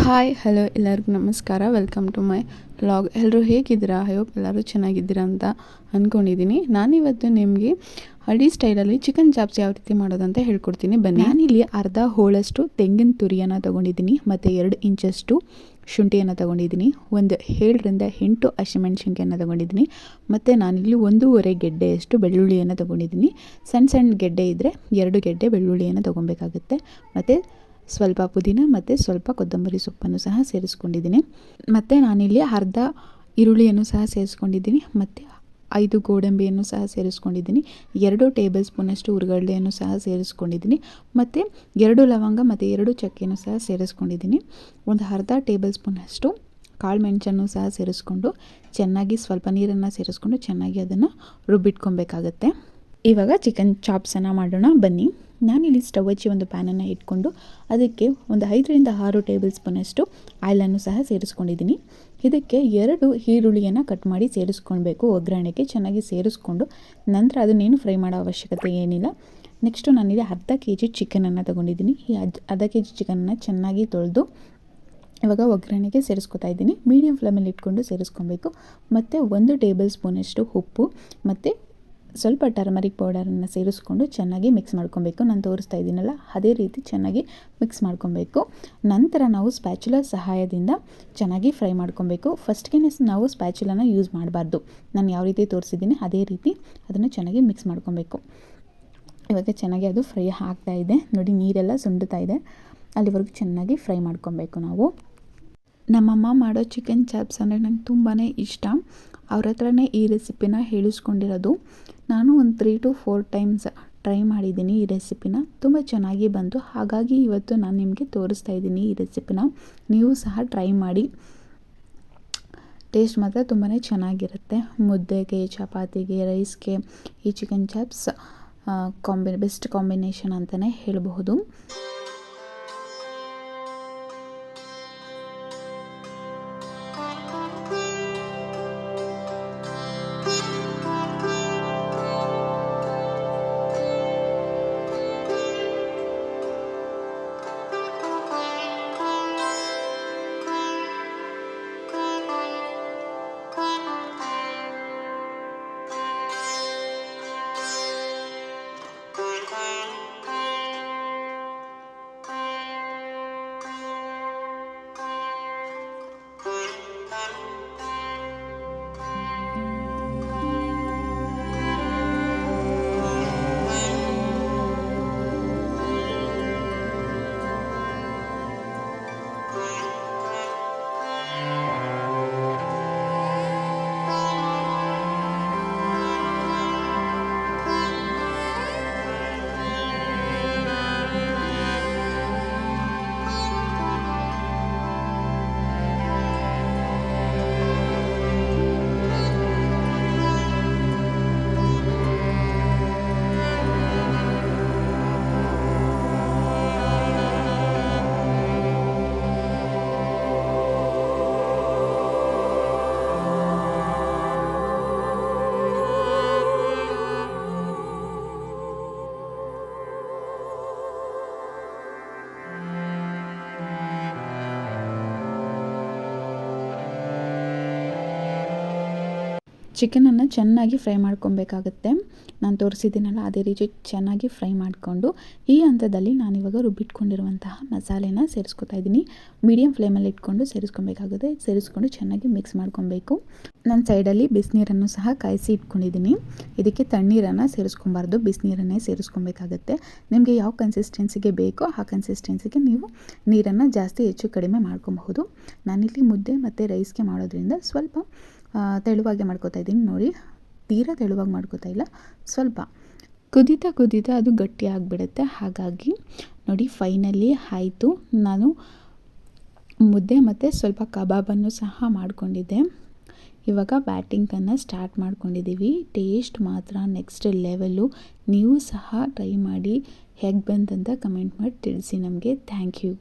Hi hello ಎಲ್ಲರಿಗೂ ನಮಸ್ಕಾರ. Welcome to my vlog. ಎಲ್ಲರೂ ಹೇಗಿದ್ದೀರಾ? ಐ ಹೋಪ್ ಎಲ್ಲರೂ ಚೆನ್ನಾಗಿದ್ದೀರಾ ಅಂತ ಅಂದ್ಕೊಂಡಿದ್ದೀನಿ. ನಾನಿವತ್ತು ನಿಮಗೆ ಹಳ್ಳಿ ಸ್ಟೈಲಲ್ಲಿ ಚಿಕನ್ ಚಾಪ್ಸ್ ಯಾವ ರೀತಿ ಮಾಡೋದಂತ ಹೇಳ್ಕೊಡ್ತೀನಿ ಬನ್ನಿ. ನಾನಿಲ್ಲಿ ಅರ್ಧ ಹೋಳಷ್ಟು ತೆಂಗಿನ ತುರಿಯನ್ನು ತೊಗೊಂಡಿದ್ದೀನಿ ಮತ್ತು 2 ಇಂಚಷ್ಟು ಶುಂಠಿಯನ್ನು ತೊಗೊಂಡಿದ್ದೀನಿ, 7ರಿಂದ 8 ಹಸಿಮೆಣಸಿನ್ಕಾಯನ್ನು ತೊಗೊಂಡಿದ್ದೀನಿ ಮತ್ತು ನಾನಿಲ್ಲಿ 1.5 ಗೆಡ್ಡೆಯಷ್ಟು ಬೆಳ್ಳುಳ್ಳಿಯನ್ನು ತೊಗೊಂಡಿದ್ದೀನಿ. ಸಣ್ಣ ಗೆಡ್ಡೆ ಇದ್ದರೆ 2 ಗೆಡ್ಡೆ ಬೆಳ್ಳುಳ್ಳಿಯನ್ನು ತೊಗೊಬೇಕಾಗುತ್ತೆ. ಮತ್ತು ಸ್ವಲ್ಪ ಪುದೀನ ಮತ್ತು ಸ್ವಲ್ಪ ಕೊತ್ತಂಬರಿ ಸೊಪ್ಪನ್ನು ಸಹ ಸೇರಿಸ್ಕೊಂಡಿದ್ದೀನಿ. ಮತ್ತು ನಾನಿಲ್ಲಿ ಅರ್ಧ ಈರುಳ್ಳಿಯನ್ನು ಸಹ ಸೇರಿಸ್ಕೊಂಡಿದ್ದೀನಿ ಮತ್ತು 5 ಗೋಡಂಬಿಯನ್ನು ಸಹ ಸೇರಿಸ್ಕೊಂಡಿದ್ದೀನಿ. 2 ಟೇಬಲ್ ಸ್ಪೂನಷ್ಟು ಹುರ್ಗಡ್ಲೆಯನ್ನು ಸಹ ಸೇರಿಸ್ಕೊಂಡಿದ್ದೀನಿ ಮತ್ತು 2 ಲವಂಗ ಮತ್ತು 2 ಚಕ್ಕೆಯನ್ನು ಸಹ ಸೇರಿಸ್ಕೊಂಡಿದ್ದೀನಿ. ಒಂದು ಅರ್ಧ ಟೇಬಲ್ ಸ್ಪೂನಷ್ಟು ಕಾಳು ಮೆಣಸನ್ನು ಸಹ ಸೇರಿಸ್ಕೊಂಡು ಚೆನ್ನಾಗಿ ಸ್ವಲ್ಪ ನೀರನ್ನು ಸೇರಿಸ್ಕೊಂಡು ಚೆನ್ನಾಗಿ ಅದನ್ನು ರುಬ್ಬಿಟ್ಕೊಬೇಕಾಗತ್ತೆ. ಇವಾಗ ಚಿಕನ್ ಚಾಪ್ಸನ್ನು ಮಾಡೋಣ ಬನ್ನಿ. ನಾನಿಲ್ಲಿ ಸ್ಟವ್ ಹಚ್ಚಿ ಒಂದು ಪ್ಯಾನನ್ನು ಇಟ್ಕೊಂಡು ಅದಕ್ಕೆ ಒಂದು 5ರಿಂದ 6 ಟೇಬಲ್ ಸ್ಪೂನಷ್ಟು ಆಯಿಲನ್ನು ಸಹ ಸೇರಿಸ್ಕೊಂಡಿದ್ದೀನಿ. ಇದಕ್ಕೆ 2 ಈರುಳ್ಳಿಯನ್ನು ಕಟ್ ಮಾಡಿ ಸೇರಿಸ್ಕೊಳ್ಬೇಕು. ಒಗ್ಗರಣೆಗೆ ಚೆನ್ನಾಗಿ ಸೇರಿಸ್ಕೊಂಡು ನಂತರ ಅದನ್ನೇನು ಫ್ರೈ ಮಾಡೋ ಅವಶ್ಯಕತೆ ಏನಿಲ್ಲ. ನೆಕ್ಸ್ಟು ನಾನಿಲ್ಲಿ ಅರ್ಧ kg ಚಿಕನನ್ನು ತೊಗೊಂಡಿದ್ದೀನಿ. ಈ ಅರ್ಧ kg ಚಿಕನನ್ನು ಚೆನ್ನಾಗಿ ತೊಳೆದು ಇವಾಗ ಒಗ್ಗರಣೆಗೆ ಸೇರಿಸ್ಕೊತಾ ಇದ್ದೀನಿ. ಮೀಡಿಯಮ್ ಫ್ಲೇಮಲ್ಲಿ ಇಟ್ಕೊಂಡು ಸೇರಿಸ್ಕೊಬೇಕು. ಮತ್ತು 1 ಟೇಬಲ್ ಸ್ಪೂನಷ್ಟು ಉಪ್ಪು ಮತ್ತು ಸ್ವಲ್ಪ ಟರ್ಮರಿಕ್ ಪೌಡರನ್ನು ಸೇರಿಸ್ಕೊಂಡು ಚೆನ್ನಾಗಿ ಮಿಕ್ಸ್ ಮಾಡ್ಕೊಬೇಕು. ನಾನು ತೋರಿಸ್ತಾ ಇದ್ದೀನಲ್ಲ ಅದೇ ರೀತಿ ಚೆನ್ನಾಗಿ ಮಿಕ್ಸ್ ಮಾಡ್ಕೊಬೇಕು. ನಂತರ ನಾವು ಸ್ಪ್ಯಾಚುಲಾ ಸಹಾಯದಿಂದ ಚೆನ್ನಾಗಿ ಫ್ರೈ ಮಾಡ್ಕೊಬೇಕು. ಫಸ್ಟ್ಗೆ ನಾವು ಸ್ಪ್ಯಾಚುಲಾನ ಯೂಸ್ ಮಾಡಬಾರ್ದು. ನಾನು ಯಾವ ರೀತಿ ತೋರಿಸಿದ್ದೀನಿ ಅದೇ ರೀತಿ ಅದನ್ನು ಚೆನ್ನಾಗಿ ಮಿಕ್ಸ್ ಮಾಡ್ಕೊಬೇಕು. ಇವಾಗ ಚೆನ್ನಾಗಿ ಅದು ಫ್ರೈ ಆಗ್ತಾ ಇದೆ ನೋಡಿ, ನೀರೆಲ್ಲ ಸುಂಡುತ್ತಾ ಇದೆ. ಅಲ್ಲಿವರೆಗೂ ಚೆನ್ನಾಗಿ ಫ್ರೈ ಮಾಡ್ಕೊಬೇಕು ನಾವು. ನಮ್ಮಮ್ಮ ಮಾಡೋ ಚಿಕನ್ ಚಾಪ್ಸ್ ಅಂದರೆ ನಂಗೆ ತುಂಬಾ ಇಷ್ಟ. ಅವ್ರ ಹತ್ರನೇ ಈ ರೆಸಿಪಿನ ಹೇಳಿಸ್ಕೊಂಡಿರೋದು. ನಾನು ಒಂದು 3 to 4 ಟೈಮ್ಸ್ ಟ್ರೈ ಮಾಡಿದ್ದೀನಿ ಈ ರೆಸಿಪಿನ. ತುಂಬ ಚೆನ್ನಾಗಿ ಬಂತು. ಹಾಗಾಗಿ ಇವತ್ತು ನಾನು ನಿಮಗೆ ತೋರಿಸ್ತಾ ಇದ್ದೀನಿ ಈ ರೆಸಿಪಿನ. ನೀವು ಸಹ ಟ್ರೈ ಮಾಡಿ. ಟೇಸ್ಟ್ ಮಾತ್ರ ತುಂಬಾ ಚೆನ್ನಾಗಿರುತ್ತೆ. ಮುದ್ದೆಗೆ, ಚಪಾತಿಗೆ, ರೈಸ್ಗೆ ಈ ಚಿಕನ್ ಚಾಪ್ಸ್ ಬೆಸ್ಟ್ ಕಾಂಬಿನೇಷನ್ ಅಂತಲೇ ಹೇಳಬಹುದು. ಚಿಕನನ್ನು ಚೆನ್ನಾಗಿ ಫ್ರೈ ಮಾಡ್ಕೊಬೇಕಾಗುತ್ತೆ. ನಾನು ತೋರಿಸಿದ್ದೀನಲ್ಲ ಅದೇ ರೀತಿ ಚೆನ್ನಾಗಿ ಫ್ರೈ ಮಾಡಿಕೊಂಡು ಈ ಹಂತದಲ್ಲಿ ನಾನಿವಾಗ ರುಬ್ಬಿಟ್ಕೊಂಡಿರುವಂತಹ ಮಸಾಲೆನ ಸೇರಿಸ್ಕೊತಾ ಇದ್ದೀನಿ. ಮೀಡಿಯಮ್ ಫ್ಲೇಮಲ್ಲಿ ಇಟ್ಕೊಂಡು ಸೇರಿಸ್ಕೊಬೇಕಾಗುತ್ತೆ. ಸೇರಿಸ್ಕೊಂಡು ಚೆನ್ನಾಗಿ ಮಿಕ್ಸ್ ಮಾಡ್ಕೊಬೇಕು. ನನ್ನ ಸೈಡಲ್ಲಿ ಬಿಸಿನೀರನ್ನು ಸಹ ಕಾಯಿಸಿ ಇಟ್ಕೊಂಡಿದ್ದೀನಿ. ಇದಕ್ಕೆ ತಣ್ಣೀರನ್ನು ಸೇರಿಸ್ಕೊಬಾರ್ದು, ಬಿಸಿನೀರನ್ನೇ ಸೇರಿಸ್ಕೊಬೇಕಾಗತ್ತೆ. ನಿಮಗೆ ಯಾವ ಕನ್ಸಿಸ್ಟೆನ್ಸಿಗೆ ಬೇಕೋ ಆ ಕನ್ಸಿಸ್ಟೆನ್ಸಿಗೆ ನೀವು ನೀರನ್ನು ಜಾಸ್ತಿ ಹೆಚ್ಚು ಕಡಿಮೆ ಮಾಡ್ಕೊಬಹುದು. ನಾನಿಲ್ಲಿ ಮುದ್ದೆ ಮತ್ತು ರೈಸ್ಗೆ ಮಾಡೋದ್ರಿಂದ ಸ್ವಲ್ಪ ತೆಳುವಾಗಿ ಮಾಡ್ಕೊತಾ ಇದ್ದೀನಿ ನೋಡಿ. ತೀರಾ ತೆಳುವಾಗಿ ಮಾಡ್ಕೊತಾ ಇಲ್ಲ, ಸ್ವಲ್ಪ ಕುದೀತಾ ಅದು ಗಟ್ಟಿ ಆಗಿಬಿಡುತ್ತೆ. ಹಾಗಾಗಿ ನೋಡಿ ಫೈನಲಿ ಆಯಿತು. ನಾನು ಮುದ್ದೆ ಮತ್ತು ಸ್ವಲ್ಪ ಕಬಾಬನ್ನು ಸಹ ಮಾಡ್ಕೊಂಡಿದ್ದೆ. ಇವಾಗ ಬ್ಯಾಟಿಂಗನ್ನು ಸ್ಟಾರ್ಟ್ ಮಾಡ್ಕೊಂಡಿದ್ದೀವಿ. ಟೇಸ್ಟ್ ಮಾತ್ರ ನೆಕ್ಸ್ಟ್ ಲೆವೆಲ್ಲು. ನೀವು ಸಹ ಟ್ರೈ ಮಾಡಿ ಹೇಗೆ ಬಂತಂತ ಕಮೆಂಟ್ ಮಾಡಿ ತಿಳಿಸಿ ನಮಗೆ. Thank you.